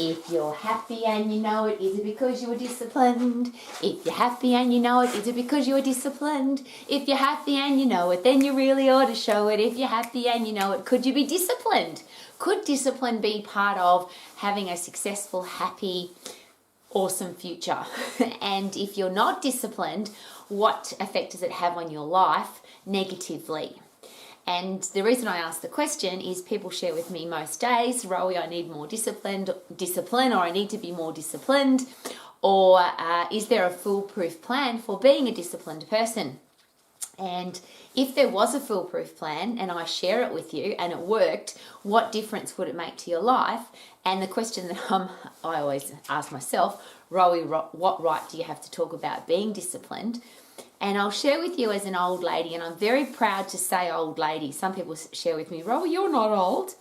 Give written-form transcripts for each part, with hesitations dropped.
If you're happy and you know it, is it because you were disciplined? If you're happy and you know it, is it because you were disciplined? If you're happy and you know it, then you really ought to show it. If you're happy and you know it, could you be disciplined? Could discipline be part of having a successful, happy, awesome future? And if you're not disciplined, what effect does it have on your life negatively? And the reason I ask the question is people share with me most days, Rowie, I need more discipline, or I need to be more disciplined, or is there a foolproof plan for being a disciplined person? And if there was a foolproof plan and I share it with you and it worked, what difference would it make to your life? And the question that I always ask myself, Rowie, what right do you have to talk about being disciplined? And I'll share with you as an old lady, and I'm very proud to say old lady. Some people share with me, Rowie, you're not old.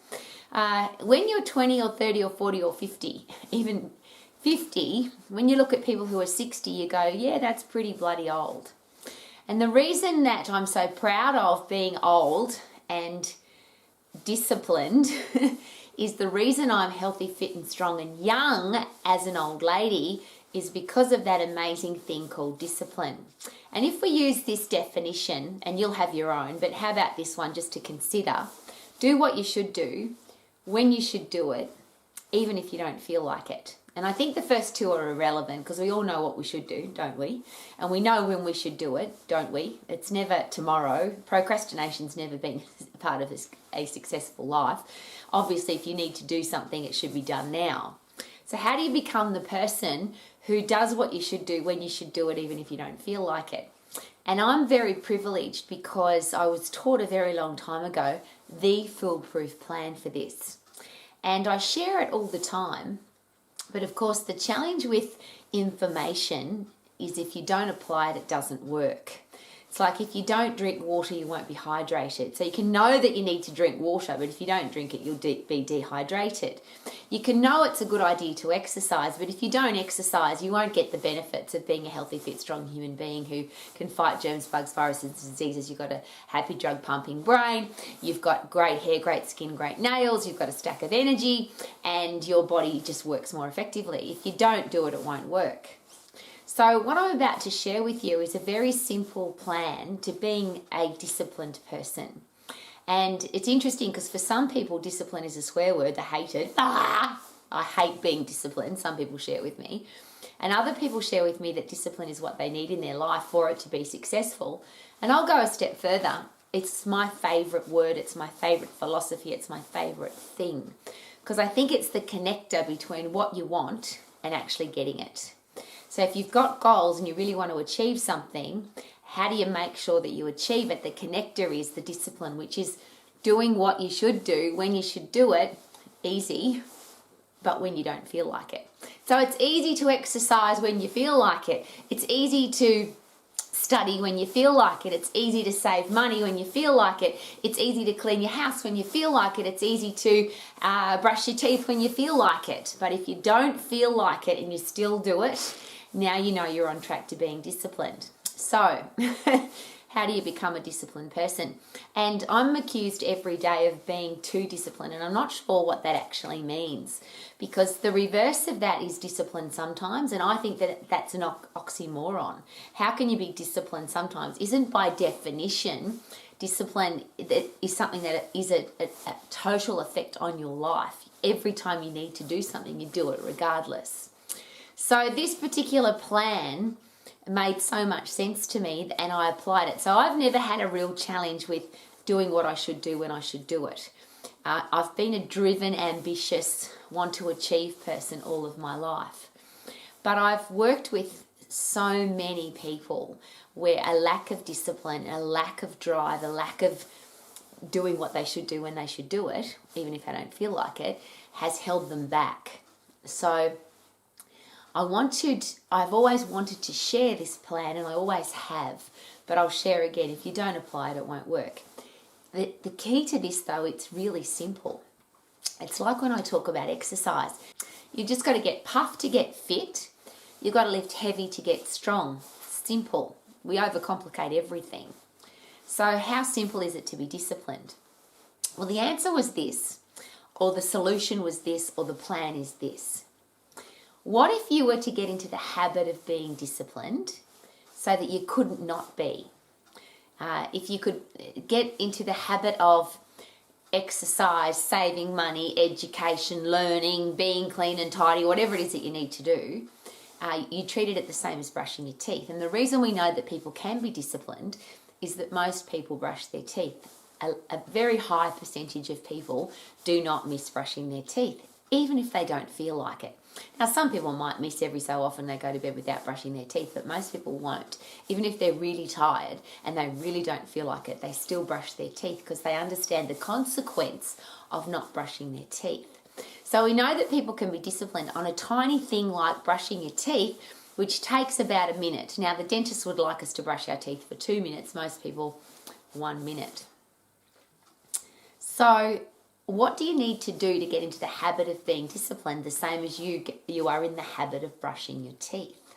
When you're 20 or 30 or 40 or 50, even 50, when you look at people who are 60, you go, yeah, that's pretty bloody old. And the reason that I'm so proud of being old and disciplined is the reason I'm healthy, fit and strong and young as an old lady is because of that amazing thing called discipline. And if we use this definition, and you'll have your own, but how about this one just to consider? Do what you should do, when you should do it, even if you don't feel like it. And I think the first two are irrelevant because we all know what we should do, don't we? And we know when we should do it, don't we? It's never tomorrow. Procrastination's never been part of a successful life. Obviously, if you need to do something, it should be done now. So how do you become the person who does what you should do when you should do it, even if you don't feel like it? And I'm very privileged because I was taught a very long time ago the foolproof plan for this. And I share it all the time. But of course, the challenge with information is if you don't apply it, it doesn't work. It's like if you don't drink water, you won't be hydrated. So you can know that you need to drink water, but if you don't drink it, you'll be dehydrated. You can know it's a good idea to exercise, but if you don't exercise, you won't get the benefits of being a healthy, fit, strong human being who can fight germs, bugs, viruses, diseases. You've got a happy, drug-pumping brain. You've got great hair, great skin, great nails. You've got a stack of energy, and your body just works more effectively. If you don't do it, it won't work. So what I'm about to share with you is a very simple plan to being a disciplined person. And it's interesting because for some people, discipline is a swear word. They hate it. I hate being disciplined. Some people share it with me. And other people share with me that discipline is what they need in their life for it to be successful. And I'll go a step further. It's my favorite word. It's my favorite philosophy. It's my favorite thing. Because I think it's the connector between what you want and actually getting it. So if you've got goals and you really want to achieve something, how do you make sure that you achieve it? The connector is the discipline, which is doing what you should do when you should do it, easy, but when you don't feel like it. So it's easy to exercise when you feel like it. It's easy to study when you feel like it. It's easy to save money when you feel like it. It's easy to clean your house when you feel like it. It's easy to brush your teeth when you feel like it. But if you don't feel like it and you still do it, now you know you're on track to being disciplined. So, how do you become a disciplined person? And I'm accused every day of being too disciplined, and I'm not sure what that actually means, because the reverse of that is discipline sometimes, and I think that that's an oxymoron. How can you be disciplined sometimes? Isn't by definition discipline that is something that is a total effect on your life. Every time you need to do something, you do it regardless. So this particular plan made so much sense to me and I applied it. So I've never had a real challenge with doing what I should do when I should do it. I've been a driven, ambitious, want to achieve person all of my life. But I've worked with so many people where a lack of discipline, a lack of drive, a lack of doing what they should do when they should do it, even if I don't feel like it, has held them back. So I've always wanted to share this plan, and I always have, but I'll share again. If you don't apply it, it won't work. The key to this, though, it's really simple. It's like when I talk about exercise. You've just got to get puffed to get fit. You've got to lift heavy to get strong. Simple. We overcomplicate everything. So how simple is it to be disciplined? Well, the answer was this, or the solution was this, or the plan is this. What if you were to get into the habit of being disciplined so that you couldn't not be? If you could get into the habit of exercise, saving money, education, learning, being clean and tidy, whatever it is that you need to do, you treat it the same as brushing your teeth. And the reason we know that people can be disciplined is that most people brush their teeth. A very high percentage of people do not miss brushing their teeth, even if they don't feel like it. Now, some people might miss every so often they go to bed without brushing their teeth, but most people won't. Even if they're really tired and they really don't feel like it, they still brush their teeth because they understand the consequence of not brushing their teeth. So we know that people can be disciplined on a tiny thing like brushing your teeth, which takes about a minute. Now, the dentist would like us to brush our teeth for 2 minutes. Most people, 1 minute. So what do you need to do to get into the habit of being disciplined, the same as you are in the habit of brushing your teeth?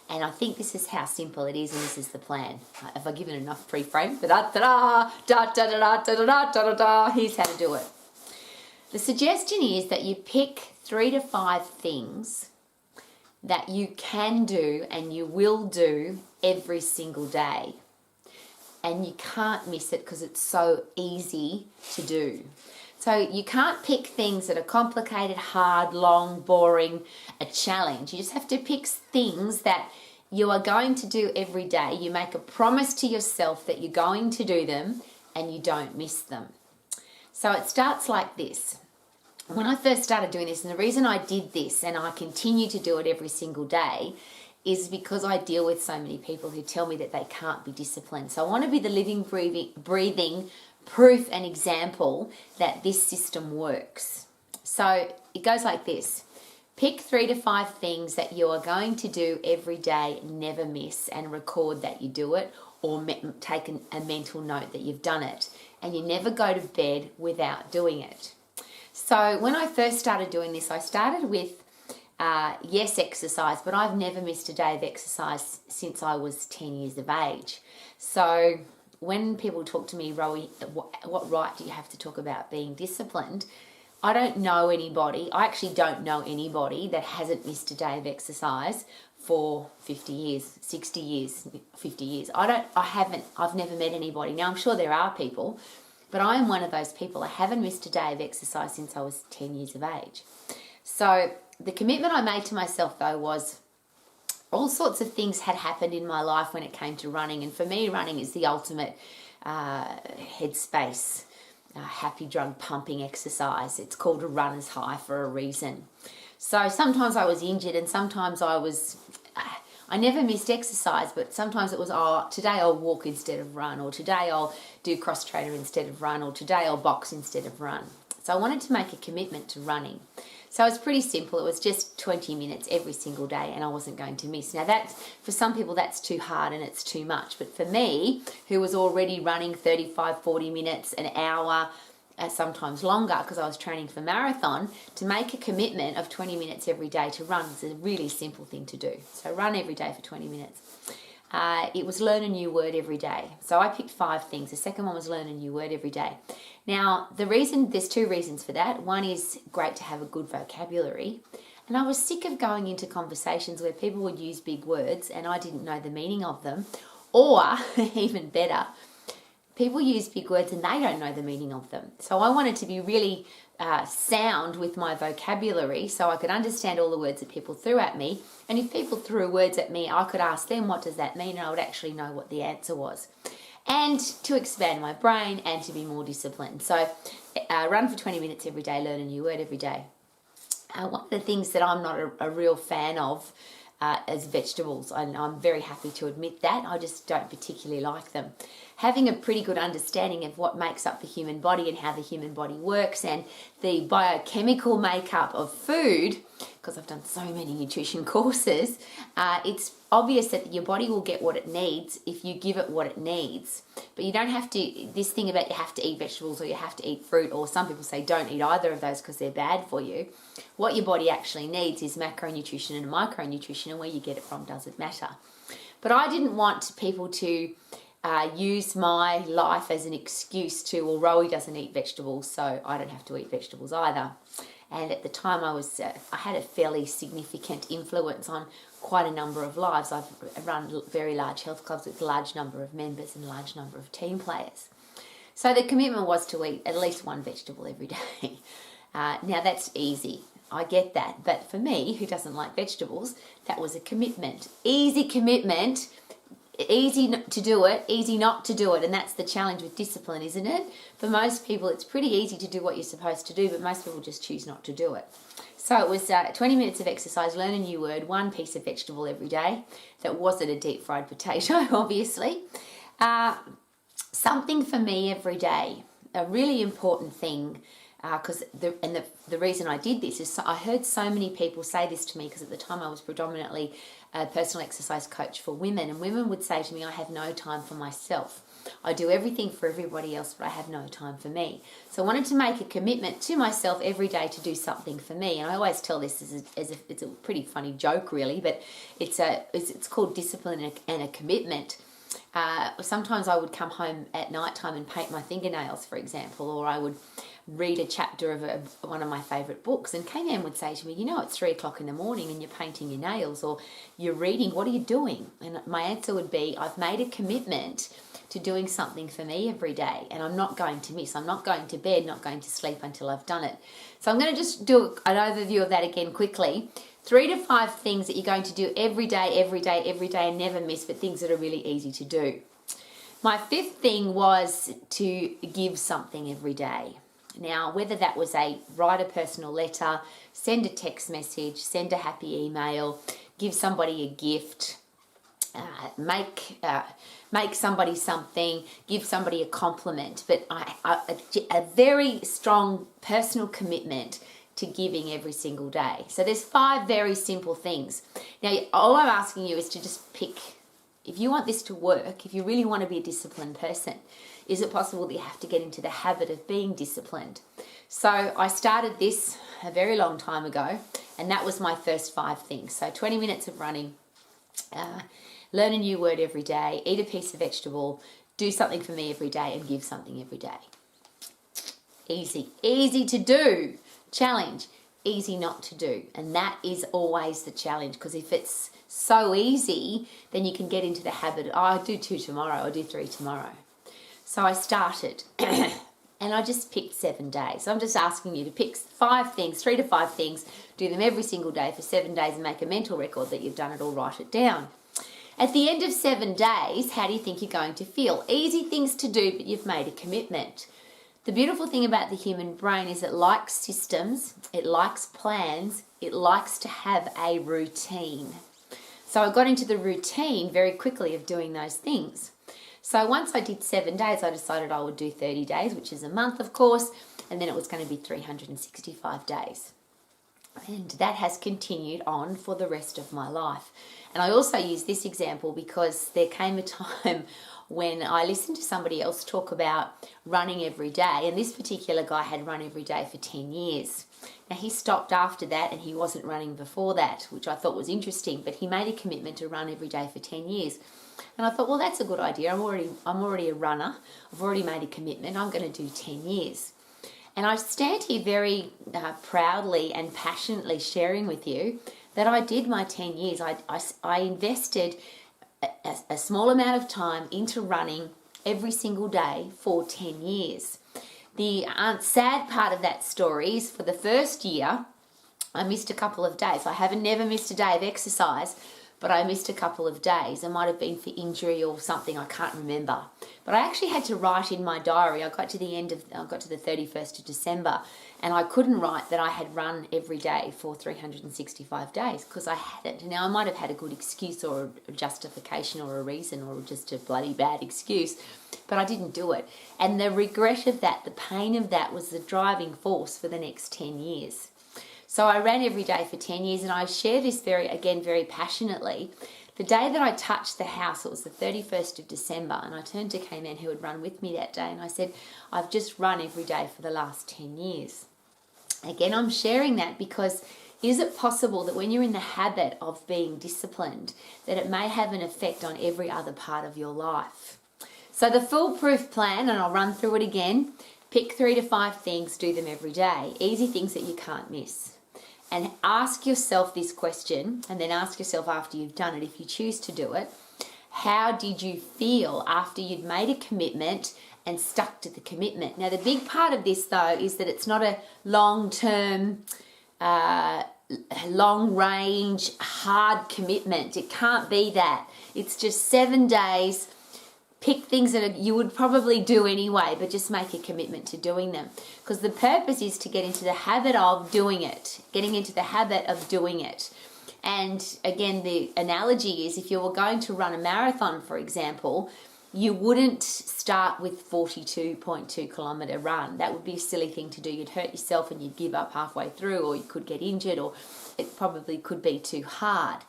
And I think this is how simple it is, and this is the plan. Have I given enough pre-frame? Here's how to do it. The suggestion is that you pick 3 to 5 things that you can do and you will do every single day. And you can't miss it because it's so easy to do. So you can't pick things that are complicated, hard, long, boring, a challenge. You just have to pick things that you are going to do every day. You make a promise to yourself that you're going to do them and you don't miss them. So it starts like this. When I first started doing this, and the reason I did this and I continue to do it every single day is because I deal with so many people who tell me that they can't be disciplined. So I want to be the living, breathing proof and example that this system works. So it goes like this. Pick 3 to 5 things that you are going to do every day, never miss, and record that you do it, or take a mental note that you've done it. And you never go to bed without doing it. So when I first started doing this, I started with yes, exercise, but I've never missed a day of exercise since I was 10 years of age. So when people talk to me, Rowie, what right do you have to talk about being disciplined? I don't know anybody. I actually don't know anybody that hasn't missed a day of exercise for 50 years, 60 years, 50 years. I've never met anybody. Now, I'm sure there are people, but I am one of those people. I haven't missed a day of exercise since I was 10 years of age. So the commitment I made to myself, though, was all sorts of things had happened in my life when it came to running. And for me, running is the ultimate headspace, happy drug pumping exercise. It's called a runner's high for a reason. So sometimes I was injured and sometimes I never missed exercise, but sometimes it was, today I'll walk instead of run, or today I'll do cross trainer instead of run, or today I'll box instead of run. So I wanted to make a commitment to running. So it was pretty simple. It was just 20 minutes every single day and I wasn't going to miss. Now for some people that's too hard and it's too much. But for me, who was already running 35, 40 minutes, an hour, sometimes longer because I was training for marathon, to make a commitment of 20 minutes every day to run is a really simple thing to do. So run every day for 20 minutes. It was learn a new word every day. So I picked 5 things. The second one was learn a new word every day. Now, there's 2 reasons for that. One is great to have a good vocabulary. And I was sick of going into conversations where people would use big words and I didn't know the meaning of them. Or, even better, people use big words and they don't know the meaning of them. So I wanted to be really sound with my vocabulary so I could understand all the words that people threw at me. And if people threw words at me, I could ask them, what does that mean? And I would actually know what the answer was. And to expand my brain and to be more disciplined. So run for 20 minutes every day, learn a new word every day. One of the things that I'm not a real fan of is vegetables. I'm very happy to admit that. I just don't particularly like them. Having a pretty good understanding of what makes up the human body and how the human body works and the biochemical makeup of food, because I've done so many nutrition courses, it's obvious that your body will get what it needs if you give it what it needs. But you don't have to, this thing about you have to eat vegetables or you have to eat fruit, or some people say don't eat either of those because they're bad for you. What your body actually needs is macronutrition and micronutrition, and where you get it from doesn't matter. But I didn't want people to use my life as an excuse to, well, Rowie doesn't eat vegetables, so I don't have to eat vegetables either. And at the time I had a fairly significant influence on quite a number of lives. I've run very large health clubs with a large number of members and a large number of team players. So the commitment was to eat at least one vegetable every day. Now that's easy. I get that. But for me, who doesn't like vegetables, that was a commitment. Easy commitment, easy to do it, easy not to do it. And that's the challenge with discipline, isn't it? For most people, it's pretty easy to do what you're supposed to do, but most people just choose not to do it. So it was 20 minutes of exercise, learn a new word, one piece of vegetable every day. That wasn't a deep fried potato, obviously. Something for me every day, a really important thing, because the reason I did this is I heard so many people say this to me, because at the time I was predominantly a personal exercise coach for women, and women would say to me, I have no time for myself. I do everything for everybody else, but I have no time for me. So I wanted to make a commitment to myself every day to do something for me. And I always tell this as if it's a pretty funny joke, really, but it's called discipline and a commitment. Sometimes I would come home at night time and paint my fingernails, for example, or I would read a chapter of one of my favourite books, and K-Man would say to me, it's 3 o'clock in the morning and you're painting your nails or you're reading, what are you doing? And my answer would be, I've made a commitment to doing something for me every day, and I'm not going to miss. I'm not going to bed, not going to sleep until I've done it. So I'm going to just do an overview of that again quickly. 3 to 5 things that you're going to do every day, and never miss, but things that are really easy to do. My 5th thing was to give something every day. Now, whether that was write a personal letter, send a text message, send a happy email, give somebody a gift, make somebody something, give somebody a compliment, but a very strong personal commitment to giving every single day. So there's 5 very simple things. Now, all I'm asking you is to just pick, if you want this to work, if you really want to be a disciplined person, is it possible that you have to get into the habit of being disciplined? So I started this a very long time ago, and that was my first 5 things. So 20 minutes of running, learn a new word every day, eat a piece of vegetable, do something for me every day, and give something every day. Easy to do. Challenge, easy not to do. And that is always the challenge, because if it's so easy, then you can get into the habit, I'll do 2 tomorrow, I'll do 3 tomorrow. So I started and I just picked 7 days. So I'm just asking you to pick 5 things, 3 to 5 things, do them every single day for 7 days and make a mental record that you've done it or write it down. At the end of 7 days, how do you think you're going to feel? Easy things to do, but you've made a commitment. The beautiful thing about the human brain is it likes systems, it likes plans, it likes to have a routine. So I got into the routine very quickly of doing those things. So once I did 7 days, I decided I would do 30 days, which is a month, of course, and then it was going to be 365 days. And that has continued on for the rest of my life. And I also use this example because there came a time when I listened to somebody else talk about running every day, and this particular guy had run every day for 10 years. Now, he stopped after that and he wasn't running before that, which I thought was interesting, but he made a commitment to run every day for 10 years. And I thought, well, that's a good idea. I'm already a runner. I've already made a commitment. I'm going to do 10 years. And I stand here very proudly and passionately sharing with you that I did my 10 years. I invested a small amount of time into running every single day for 10 years. The sad part of that story is for the first year, I missed a couple of days. I haven't never missed a day of exercise, but I missed a couple of days. It might have been for injury or something, I can't remember. But I actually had to write in my diary. I got to the 31st of December, and I couldn't write that I had run every day for 365 days because I hadn't. Now, I might have had a good excuse or a justification or a reason or just a bloody bad excuse, but I didn't do it. And the regret of that, the pain of that was the driving force for the next 10 years. So I ran every day for 10 years, and I share this very passionately. The day that I touched the house, it was the 31st of December, and I turned to K-Man, who had run with me that day, and I said, I've just run every day for the last 10 years. Again, I'm sharing that because is it possible that when you're in the habit of being disciplined, that it may have an effect on every other part of your life? So the foolproof plan, and I'll run through it again, Pick 3 to 5 things, do them every day. Easy things that you can't miss. And ask yourself this question, and then ask yourself after you've done it, if you choose to do it, how did you feel after you'd made a commitment and stuck to the commitment? Now, the big part of this, though, is that it's not a long-term, long-range, hard commitment. It can't be that. It's just 7 days. Pick things that you would probably do anyway, but just make a commitment to doing them. Because the purpose is to get into the habit of doing it, getting into the habit of doing it. And again, the analogy is if you were going to run a marathon, for example, you wouldn't start with 42.2 kilometre run. That would be a silly thing to do. You'd hurt yourself and you'd give up halfway through, or you could get injured, or it probably could be too hard.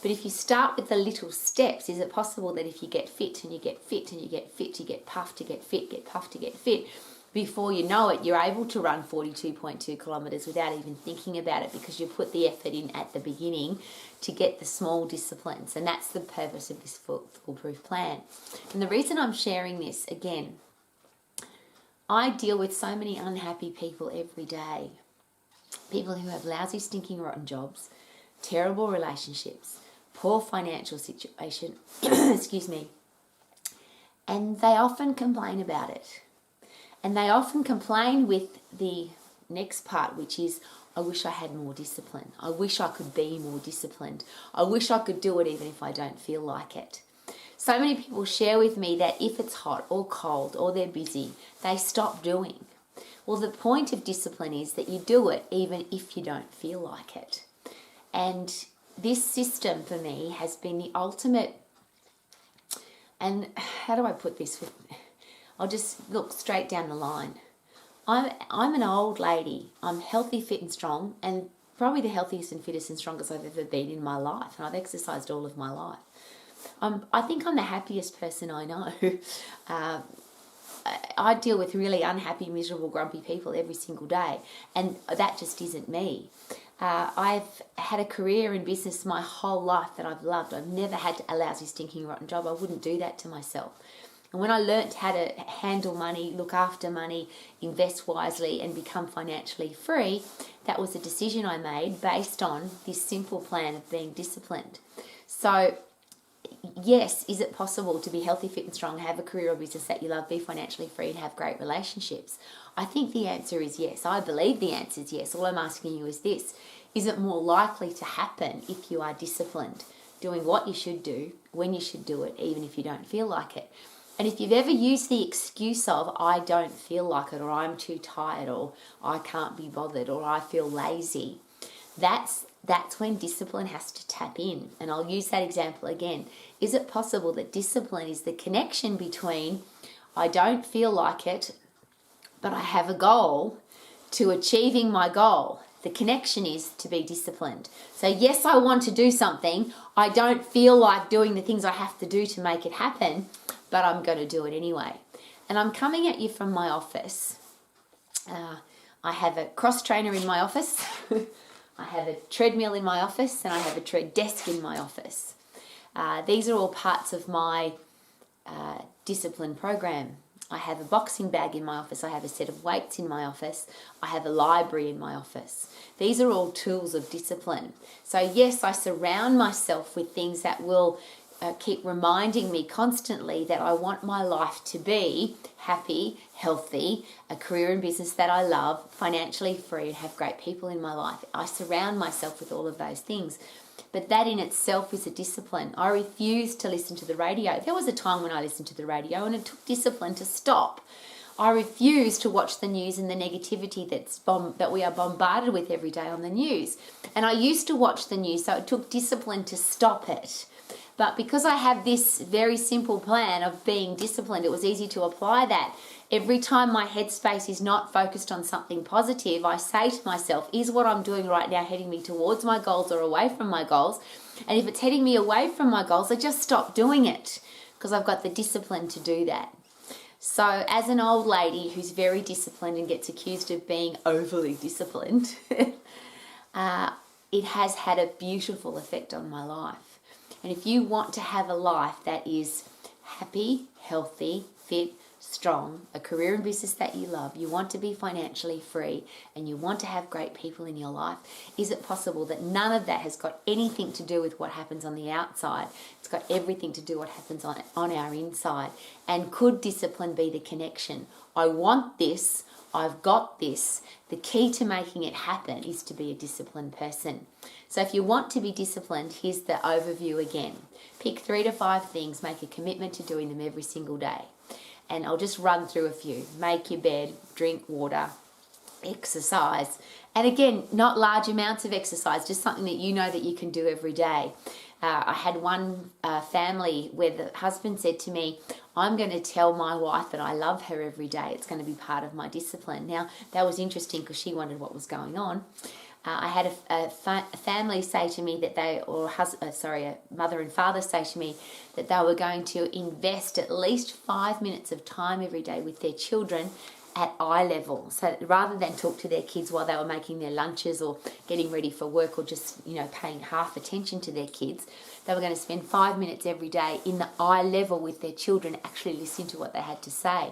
But if you start with the little steps, is it possible that if you get fit and you get fit and you get fit, you get puffed to get fit, get puffed to get fit, before you know it, you're able to run 42.2 kilometres without even thinking about it, because you put the effort in at the beginning to get the small disciplines. And that's the purpose of this foolproof plan. And the reason I'm sharing this, again, I deal with so many unhappy people every day. People who have lousy, stinking, rotten jobs, terrible relationships, poor financial situation, excuse me, and they often complain about it. And they often complain with the next part, which is, I wish I had more discipline. I wish I could be more disciplined. I wish I could do it even if I don't feel like it. So many people share with me that if it's hot or cold or they're busy, they stop doing. Well, the point of discipline is that you do it even if you don't feel like it. And this system for me has been the ultimate, and how do I put this? I'll just look straight down the line. I'm an old lady. I'm healthy, fit and strong, and probably the healthiest and fittest and strongest I've ever been in my life, and I've exercised all of my life. I think I'm the happiest person I know. I deal with really unhappy, miserable, grumpy people every single day, and that just isn't me. I've had a career in business my whole life that I've loved. I've never had a lousy, stinking, rotten job. I wouldn't do that to myself. And when I learnt how to handle money, look after money, invest wisely and become financially free, that was a decision I made based on this simple plan of being disciplined. So yes, is it possible to be healthy, fit and strong, have a career or business that you love, be financially free and have great relationships? I think the answer is yes. I believe the answer is yes. All I'm asking you is this: is it more likely to happen if you are disciplined, doing what you should do, when you should do it, even if you don't feel like it? And if you've ever used the excuse of, I don't feel like it, or I'm too tired, or I can't be bothered, or I feel lazy, that's when discipline has to tap in. And I'll use that example again. Is it possible that discipline is the connection between I don't feel like it, but I have a goal, to achieving my goal? The connection is to be disciplined. So yes, I want to do something. I don't feel like doing the things I have to do to make it happen, but I'm going to do it anyway. And I'm coming at you from my office. I have a cross trainer in my office. I have a treadmill in my office, and I have a tread desk in my office. These are all parts of my discipline program. I have a boxing bag in my office. I have a set of weights in my office. I have a library in my office. These are all tools of discipline. So yes, I surround myself with things that will keep reminding me constantly that I want my life to be happy, healthy, a career and business that I love, financially free, and have great people in my life. I surround myself with all of those things. But that in itself is a discipline. I refuse to listen to the radio. There was a time when I listened to the radio and it took discipline to stop. I refuse to watch the news and the negativity that we are bombarded with every day on the news. And I used to watch the news, so it took discipline to stop it. But because I have this very simple plan of being disciplined, it was easy to apply that. Every time my headspace is not focused on something positive, I say to myself, is what I'm doing right now heading me towards my goals or away from my goals? And if it's heading me away from my goals, I just stop doing it because I've got the discipline to do that. So as an old lady who's very disciplined and gets accused of being overly disciplined, it has had a beautiful effect on my life. And if you want to have a life that is happy, healthy, fit, strong, a career and business that you love, you want to be financially free, and you want to have great people in your life, is it possible that none of that has got anything to do with what happens on the outside? It's got everything to do with what happens on our inside. And could discipline be the connection? I want this, I've got this. The key to making it happen is to be a disciplined person. So if you want to be disciplined, here's the overview again. Pick 3 to 5 things, make a commitment to doing them every single day. And I'll just run through a few. Make your bed, drink water, exercise. And again, not large amounts of exercise, just something that you know that you can do every day. I had one family where the husband said to me, I'm going to tell my wife that I love her every day. It's going to be part of my discipline. Now, that was interesting because she wondered what was going on. I had a family say to me that a mother and father say to me that they were going to invest at least 5 minutes of time every day with their children at eye level. So rather than talk to their kids while they were making their lunches or getting ready for work or just, paying half attention to their kids, they were going to spend 5 minutes every day in the eye level with their children, actually listening to what they had to say.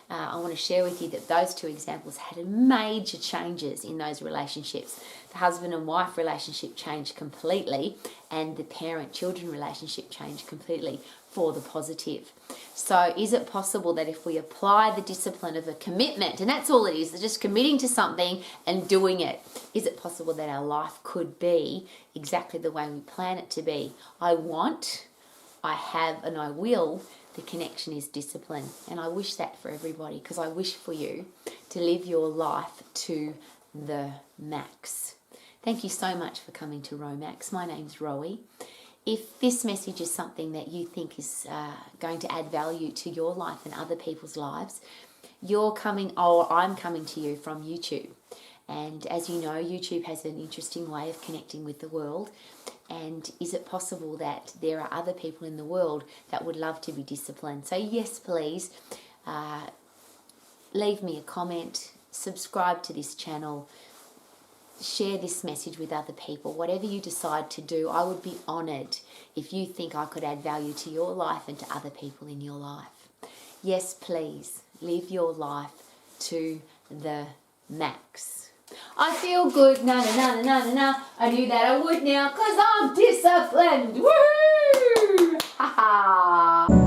I want to share with you that those 2 examples had major changes in those relationships. The husband and wife relationship changed completely, and the parent-children relationship changed completely for the positive. So is it possible that if we apply the discipline of a commitment, and that's all it is, just committing to something and doing it, is it possible that our life could be exactly the way we plan it to be? I want, I have, and I will. The connection is discipline. And I wish that for everybody, because I wish for you to live your life to the max. Thank you so much for coming to Romax. My name's Rowie. If this message is something that you think is going to add value to your life and other people's lives, I'm coming to you from YouTube. And as you know, YouTube has an interesting way of connecting with the world. And is it possible that there are other people in the world that would love to be disciplined? So yes, please, leave me a comment, subscribe to this channel, share this message with other people. Whatever you decide to do, I would be honoured if you think I could add value to your life and to other people in your life. Yes, please, live your life to the max. I feel good, na na na na na na. I knew that I would now, 'cause I'm disciplined. Woohoo! Ha ha!